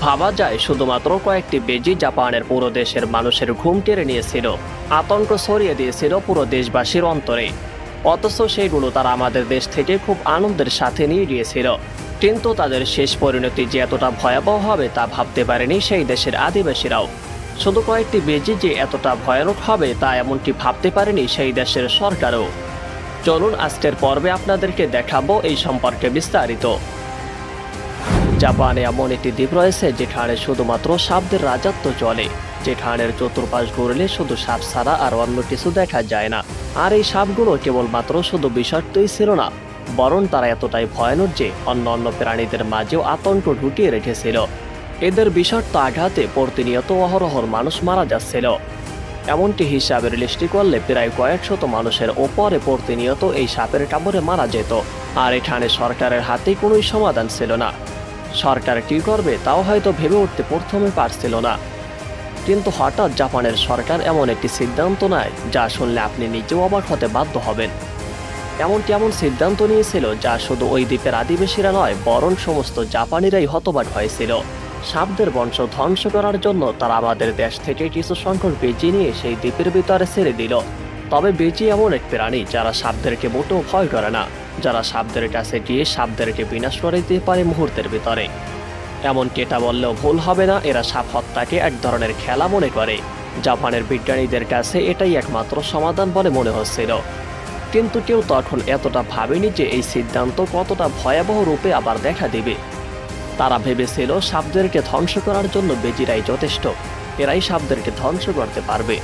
ভাবা যায় শুধুমাত্র কয়েকটি বেজি জাপানের পুরো দেশের মানুষের ঘুম কেড়ে নিয়েছিল, আতঙ্ক ছড়িয়ে দিয়েছিল পুরো দেশবাসীর অন্তরে। অথচ সেগুলো তারা আমাদের দেশ থেকে খুব আনন্দের সাথে নিয়ে গিয়েছিল। কিন্তু তাদের শেষ পরিণতি যে এতটা ভয়াবহ হবে তা ভাবতে পারেনি সেই দেশের আদিবাসীরাও। শুধু কয়েকটি বেজি যে এতটা ভয়ানক হবে তা এমনটি ভাবতে পারেনি সেই দেশের সরকারও। চলুন আজকের পর্বে আপনাদেরকে দেখাবো এই সম্পর্কে বিস্তারিত। জাপানে এমন একটি দ্বীপ রয়েছে যেখানে শুধুমাত্র সাপদের রাজত্ব চলে, যেখানের চতুর্পাশ ঘুরলে শুধু সাপ ছাড়া আর অন্য কিছু দেখা যায় না। আর এই সাপগুলো কেবলমাত্র শুধু বিষাক্তই ছিল না, বরং তারা এতটাই ভয়ানক যে অন্য প্রাণীদের মাঝেও আতঙ্ক ঢুকিয়ে রেখেছিল। এদের বিষাক্ত আঘাতে প্রতিনিয়ত অহরহর মানুষ মারা যাচ্ছিল। এমনটি হিসাবের লিস্টি করলে প্রায় কয়েকশত মানুষের ওপরে প্রতিনিয়ত এই সাপের কামড়ে মারা যেত। আর এখানে সরকারের হাতে কোনোই সমাধান ছিল না। সরকার কী করবে তাও হয়তো ভেবে উঠতে প্রথমে পারছিল না। কিন্তু হঠাৎ জাপানের সরকার এমন একটি সিদ্ধান্ত নেয় যা শুনলে আপনি নিজেও অবাক হতে বাধ্য হবেন। এমন সিদ্ধান্ত নিয়েছিল যা শুধু ওই দ্বীপের আদিবাসীরা নয়, বরং সমস্ত জাপানিরাই হতবাক হয়েছিল। সাপদের বংশ ধ্বংস করার জন্য তারা আমাদের দেশ থেকে কিছু সংখ্যক বেজি নিয়ে সেই দ্বীপের ভিতরে ছেড়ে দিল। তবে বেজি এমন এক প্রাণী যারা সাপদেরকে মোটেও ভয় করে না, যারা সাপদের কাছে গিয়ে সাপদেরকে বিনাশ করে দিতে পারে মুহূর্তের ভিতরে। এমনকি এটা বললেও ভুল হবে না, এরা সাপ হত্যাকে এক ধরনের খেলা মনে করে। জাপানের বিজ্ঞানীদের কাছে এটাই একমাত্র সমাধান বলে মনে হচ্ছিল। কিন্তু কেউ তখন এতটা ভাবেনি যে এই সিদ্ধান্ত কতটা ভয়াবহ রূপে আবার দেখা দিবে। তারা ভেবেছিল সাপদেরকে ধ্বংস করার জন্য বেজিরাই যথেষ্ট, এরাই সাপদেরকে ধ্বংস করতে পারবে।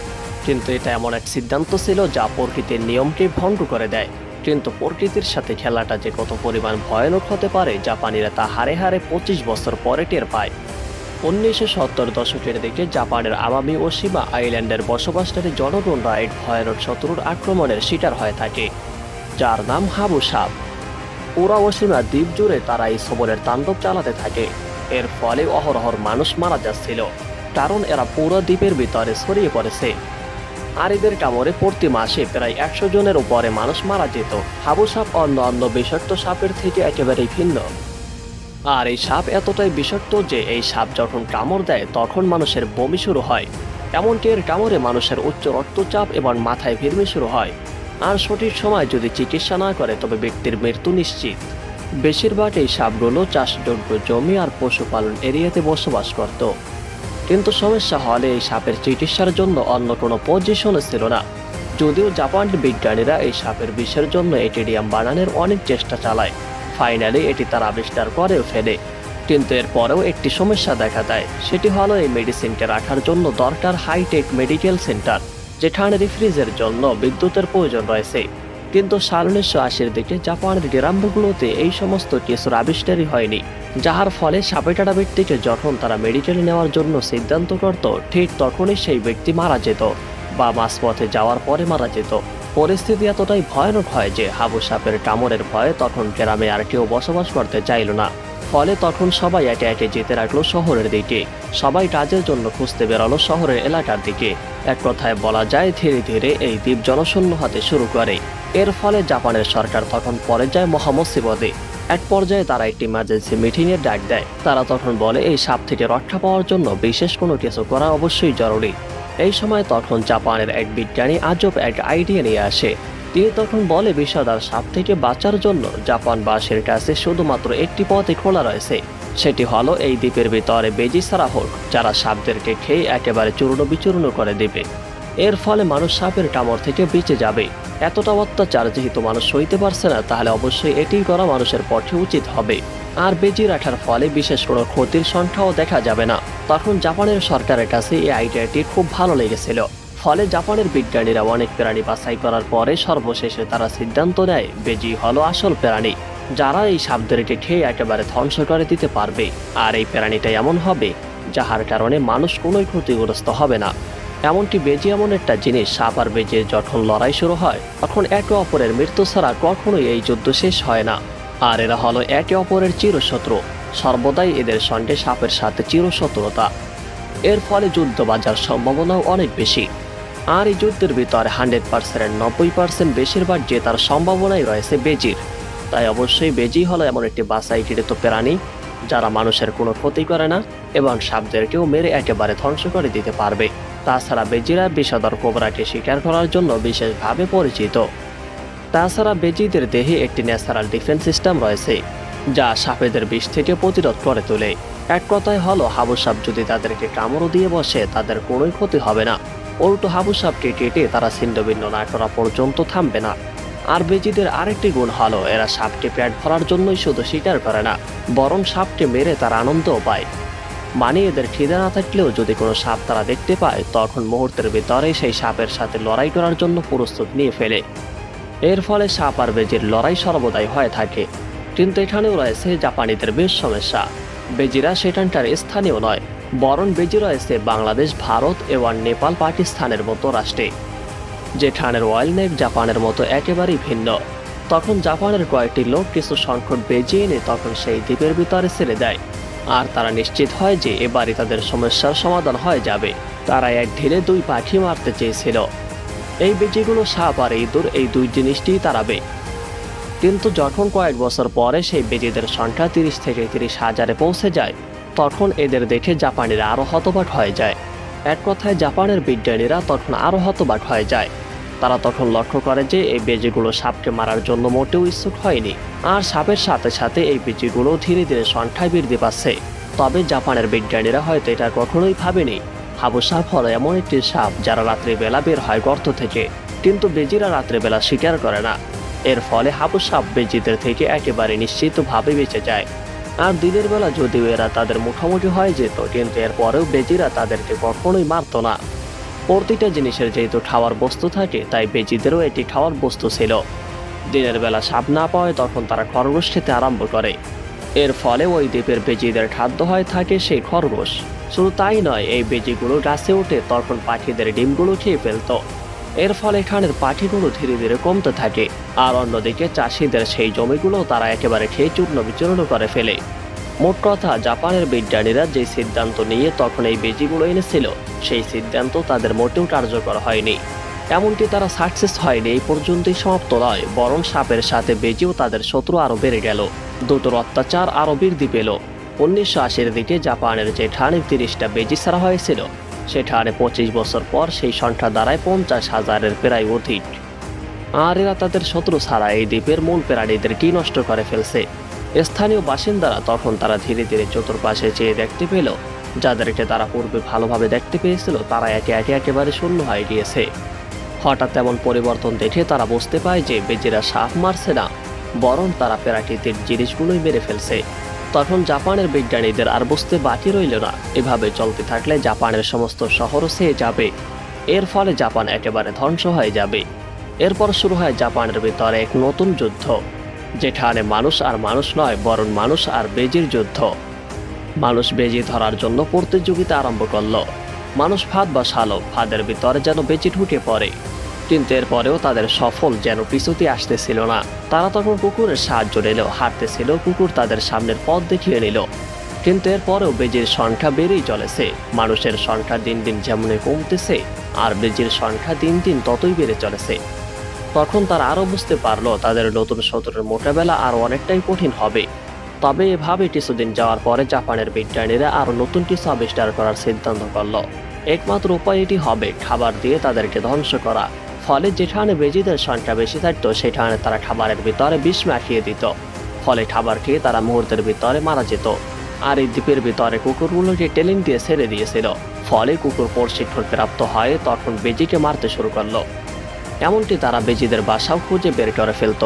কিন্তু এটা এমন এক সিদ্ধান্ত ছিল যা প্রকৃতির নিয়মকে ভঙ্গ করে দেয়। কিন্তু প্রকৃতির সাথে খেলাটা যে কত পরিমাণ ভয়ানক হতে পারে জাপানিরা তা হারে হারে 25 বছর পরে টের পায়। 1970 দশকের দিকে জাপানের আমামি ওশিমা আইল্যান্ডের বসবাসকারী জনগণরা এক ভয়ানক শত্রুর আক্রমণের শিকার হয়ে থাকে, যার নাম হাবু সাপ। পুরা ওশিমা দ্বীপ জুড়ে তারা এই সবলের তাণ্ডব চালাতে থাকে। এর ফলে অহরহর মানুষ মারা যাচ্ছিল, কারণ এরা পুরো দ্বীপের ভিতরে ছড়িয়ে পড়েছে। আর এদের কামড়ে প্রতি মাসে প্রায় 100 জনের উপরে মানুষ মারা যেত। হাবু সাপ অন্য বিষাক্ত সাপের থেকে একেবারেই ভিন্ন। আর এই সাপ এতটাই বিষাক্ত যে এই সাপ যখন কামড় দেয় তখন মানুষের বমি শুরু হয়। এমনকি এর কামড়ে মানুষের উচ্চ রক্তচাপ এবং মাথায় ভিড়মি শুরু হয়। আর সঠিক সময় যদি চিকিৎসা না করে তবে ব্যক্তির মৃত্যু নিশ্চিত। বেশিরভাগ এই সাপগুলো চাষযোগ্য জমি আর পশুপালন এরিয়াতে বসবাস করত। কিন্তু সমস্যা হলে এই সাপের চিকিৎসার জন্য অন্য কোনো পজিশন ছিল না। যদিও জাপানের বিজ্ঞানীরা এই সাপের বিষের জন্য এটিডিয়াম বানানোর অনেক চেষ্টা চালায়, ফাইনালি এটি তারা আবিষ্কার করেও ফেলে। কিন্তু এরপরেও একটি সমস্যা দেখা দেয়, সেটি হলো এই মেডিসিনকে রাখার জন্য দরকার হাইটেক মেডিকেল সেন্টার, যেখানে রিফ্রিজের জন্য বিদ্যুতের প্রয়োজন রয়েছে। কিন্তু 1980-র দিকে জাপানের গ্রামগুলোতে এই সমস্ত কিছুর আবিষ্কারই হয়নি, যার ফলে সাপে কাটা ব্যক্তিকে যখন তারা মেডিকেলে নেওয়ার জন্য সিদ্ধান্ত করত ঠিক তখনই সেই ব্যক্তি মারা যেত বা মাঝপথে যাওয়ার পরে মারা যেত। পরিস্থিতি এতটাই ভয়ানক হয় যে হাবু সাপের কামড়ের ভয়ে তখন গ্রামে আর কেউ বসবাস করতে চাইল না। ফলে তখন সবাই একে একে যেতে রাখলো শহরের দিকে। সবাই কাজের জন্য খুঁজতে বেরোলো শহরের এলাকার দিকে। এক কথায় বলা যায় ধীরে ধীরে এই দ্বীপ জনশূন্য হতে শুরু করে। এর ফলে জাপানের সরকার তখন পড়ে যায় মহামুসিবতে। এক পর্যায়ে তারা একটি ইমার্জেন্সি মিটিংয়ের ডাক দেয়। তারা তখন বলে এই সাপ থেকে রক্ষা পাওয়ার জন্য বিশেষ কোনো কিছু করা অবশ্যই জরুরি। এই সময় তখন জাপানের এক বিজ্ঞানী আজব এক আইডিয়া নিয়ে আসে। তিনি তখন বলে বিষাদার সাপ থেকে বাঁচার জন্য জাপানবাসীর কাছে শুধুমাত্র একটি পথই খোলা রয়েছে, সেটি হলো এই দ্বীপের ভিতরে বেজি ছাড়া হোক, যারা সাপদেরকে খেয়ে একেবারে চূর্ণ বিচূর্ণ করে দেবে। এর ফলে মানুষ সাপের কামড় থেকে বেঁচে যাবে। এতটা অত্যাচার যেহেতু মানুষ সইতে পারছে না, তাহলে অবশ্যই এটিই করা মানুষের পক্ষে উচিত হবে। আর বেজি রাখার ফলে বিশেষ কোনো ক্ষতির সংখ্যাও দেখা যাবে না। তখন জাপানের সরকারের কাছে এই আইডিয়াটি খুব ভালো লেগেছিল। ফলে জাপানের বিজ্ঞানীরা অনেক প্রাণী বাছাই করার পরে সর্বশেষে তারা সিদ্ধান্ত নেয় বেজি হলো আসল প্রাণী, যারা এই সাপদেরকে খেয়ে একেবারে ধ্বংস করে দিতে পারবে। আর এই প্রাণীটা এমন হবে যাহার কারণে মানুষ কোনোই ক্ষতিগ্রস্ত হবে না। এমনকি বেজি এমন একটা জিনিস, সাপ আর বেজির যখন লড়াই শুরু হয় তখন একে অপরের মৃত্যু ছাড়া কখনোই এই যুদ্ধ শেষ হয় না। আর এরা হলো একে অপরের চিরশত্রু, সর্বদাই এদের সঙ্গে সাপের সাথে চিরশত্রুতা। এর ফলে যুদ্ধ বাজার সম্ভাবনাও অনেক বেশি। আর এই যুদ্ধের ভিতরে 100%-এর 90% বেশিরভাগ জেতার সম্ভাবনাই রয়েছে বেজির। তাই অবশ্যই বেজি হলো এমন একটি বাছাইকৃত প্রাণী যারা মানুষের কোনো ক্ষতি করে না এবং সাপদেরকেও মেরে একেবারে ধ্বংস করে দিতে পারবে। তাছাড়া বেজিরা বিষধর কোবরাকে শিকার করার জন্য বিশেষভাবে পরিচিত। তাছাড়া বেজিদের দেহে একটি ন্যাচারাল ডিফেন্স সিস্টেম রয়েছে, যা সাপেদের বিষ থেকে প্রতিরোধ করে তোলে। এক কথায় হলো, হাবু সাপ যদি তাদেরকে কামড় দিয়ে বসে তাদের কোনোই ক্ষতি হবে না। উল্টো হাবু সাপকে কেটে তারা ছিন্নভিন্ন না করা পর্যন্ত থামবে না। আর বেজিদের আরেকটি গুণ হলো, এরা সাপকে পেট ভরার জন্যই শুধু শিকার করে না, বরং সাপকে মেরে তারা আনন্দও পায়। মানে এদের খিদে না থাকলেও যদি কোনো সাপ তারা দেখতে পায়, তখন মুহূর্তের ভিতরেই সেই সাপের সাথে লড়াই করার জন্য প্রস্তুত নিয়ে ফেলে। এর ফলে সাপ আর বেজির লড়াই সর্বদাই হয়ে থাকে। কিন্তু এখানেও রয়েছে জাপানিদের বেশ সমস্যা। বেজিরা সেখানকার স্থানীয় নয়, বরং বেজি রয়েছে বাংলাদেশ, ভারত এবং নেপাল, পাকিস্তানের মতো রাষ্ট্রে, যেখানের ওয়াইল্ড নেক জাপানের মতো একেবারেই ভিন্ন। তখন জাপানের কয়েকটি লোক কিছু সংকট বেজি এনে তখন সেই দ্বীপের ভিতরে ছেড়ে দেয়, আর তারা নিশ্চিত হয় যে এবারই তাদের সমস্যার সমাধান হয়ে যাবে। তারা এক ঢিলে দুই পাখি মারতে চেয়েছিল। এই বেজিগুলো সাপ আর ইঁদুর, এই দুই জিনিসটিই তাড়াবে। কিন্তু যখন কয়েক বছর পরে সেই বেজিদের সংখ্যা 30 থেকে 30 হাজারে পৌঁছে যায়, তখন এদের দেখে জাপানিরা আরও হতবাক হয়ে যায়। এক কথায় জাপানের বিজ্ঞানীরা তখন আরও হতবাক হয়ে যায়। তারা তখন লক্ষ্য করে যে এই বেজিগুলো সাপকে মারার জন্য মোটেও ইচ্ছুক হয়নি, আর সাপের সাথে সাথে এই বেজিগুলো ধীরে ধীরে সংখ্যায় বৃদ্ধি পাচ্ছে। তবে জাপানের বিজ্ঞানীরা হয়তো এটা কখনোই ভাবেনি, হাবু সাপ হলো এমন একটি সাপ যারা রাত্রিবেলা বের হয় গর্ত থেকে, কিন্তু বেজিরা রাত্রিবেলা শিকার করে না। এর ফলে হাবু সাপ বেজিদের থেকে একেবারে নিশ্চিতভাবে বেঁচে যায়। আর দিনের বেলা যদিও এরা তাদের মুখোমুখি হয়ে যেত, কিন্তু এরপরেও বেজিরা তাদেরকে কখনোই মারত না। প্রতিটা জিনিসের যেহেতু খাওয়ার বস্তু থাকে, তাই বেজিদেরও এটি খাওয়ার বস্তু ছিল। দিনের বেলা সাপ না পাওয়ায় তখন তারা খরগোশ খেতে আরম্ভ করে। এর ফলে ওই দ্বীপের বেজিদের খাদ্য হয়ে থাকে সেই খরগোশ। শুধু তাই নয়, এই বেজিগুলো গাছে উঠে তখন পাখিদের ডিমগুলো খেয়ে ফেলত। এর ফলে এখানের পাখিগুলো ধীরে ধীরে কমতে থাকে, আর অন্যদিকে চাষিদের সেই জমিগুলো তারা একেবারে খেয়ে চূর্ণ বিচূর্ণ করে ফেলে। মোট কথা, জাপানের বিজ্ঞানীরা যে সিদ্ধান্ত নিয়ে তখন এই বেজিগুলো এনেছিল, সেই সিদ্ধান্ত তাদের মোটেও কার্যকর হয়নি। এমনকি তারা সাকসেস হয়নি এই পর্যন্তই সমাপ্ত নয়, বরং সাপের সাথে বেজিও তাদের শত্রু আরও বেড়ে গেল। দুটোর অত্যাচার আরও বৃদ্ধি পেল। 1980-এর দিকে জাপানের যে ঠানে 30টা বেজি ছাড়া হয়েছিল, সেখানে 25 বছর পর সেই সংখ্যা দাঁড়ায় 50,000-এর প্রায় অধিক। আর এরা তাদের শত্রু ছাড়া এই দ্বীপের মূল প্রাণীদেরকেই নষ্ট করে ফেলছে। স্থানীয় বাসিন্দারা তখন তারা ধীরে ধীরে চতুর্পাশে চেয়ে দেখতে পেল, যাদেরকে তারা পূর্বে ভালোভাবে দেখতে পেয়েছিল তারা একে একে একেবারে শূন্য হয়ে গিয়েছে। হঠাৎ এমন পরিবর্তন দেখে তারা বুঝতে পায় যে বেজিরা সাপ মারছে না, বরং তারা প্রাকৃতিক জিনিসগুলোই মেরে ফেলছে। তখন জাপানের বিজ্ঞানীদের আর বুঝতে বাকি রইল না, এভাবে চলতে থাকলে জাপানের সমস্ত শহরও ছেয়ে যাবে। এর ফলে জাপান একেবারে ধ্বংস হয়ে যাবে। এরপর শুরু হয় জাপানের ভিতরে এক নতুন যুদ্ধ, যেখানে মানুষ আর মানুষ নয়, বরং মানুষ আর বেজির যুদ্ধ। মানুষ বেজি ধরার জন্য প্রতিযোগিতা আরম্ভ করলো। মানুষ ফাঁদ বসালো, ফাঁদের ভিতরে যেন বেজি ঢুকে পড়ে। কিন্তু এরপরেও তাদের সফল যেন পিছুতে আসতেছিল না। তারা তখন কুকুরের সাহায্য নিল, হাঁটতেছিল, কুকুর তাদের সামনের পথ দেখিয়ে নিল। কিন্তু এরপরেও বেজির সংখ্যা বেড়েই চলেছে। মানুষের সংখ্যা দিন দিন যেমন কমতেছে, আর বেজির সংখ্যা দিন দিন ততই বেড়ে চলেছে। তখন তারা আরও বুঝতে পারলো তাদের নতুন শত্রুর মোকাবেলা আরও অনেকটাই কঠিন হবে। তবে এভাবে কিছুদিন যাওয়ার পরে জাপানের বিজ্ঞানীরা আরও নতুন কিছু আবিষ্কার করার সিদ্ধান্ত করল। একমাত্র উপায় এটি হবে খাবার দিয়ে তাদেরকে ধ্বংস করা। ফলে যেখানে বেজিদের সংখ্যা বেশি থাকতো, সেখানে তারা খাবারের ভিতরে বিষ মাখিয়ে দিত। ফলে খাবার খেয়ে তারা মুহূর্তের ভিতরে মারা যেত। আর এই দ্বীপের ভিতরে কুকুরগুলোকে টেলিং দিয়ে ছেড়ে দিয়েছিল। ফলে কুকুর প্রশিক্ষণ প্রাপ্ত হয়ে তখন বেজিকে মারতে শুরু করলো। এমনকি তারা বেজিদের বাসাও খুঁজে বের করে ফেলত।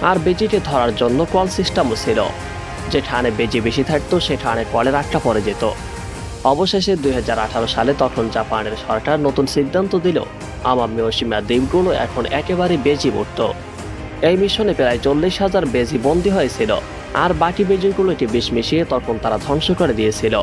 আর বেজিকে ধরার জন্য কল সিস্টেমও ছিল। যেখানে বেজি বেশি থাকতো সেখানে কলের আটকা পড়ে যেত। অবশেষে 2018 সালে তখন জাপানের সরকার নতুন সিদ্ধান্ত দিল, আমামি ওশিমা দ্বীপগুলো এখন একেবারে বেজি মুক্ত। এই মিশনে প্রায় 40,000 বেজি বন্দী হয়েছিল, আর বাকি বেজিগুলোকে বিষ মিশিয়ে তখন তারা ধ্বংস করে দিয়েছিল।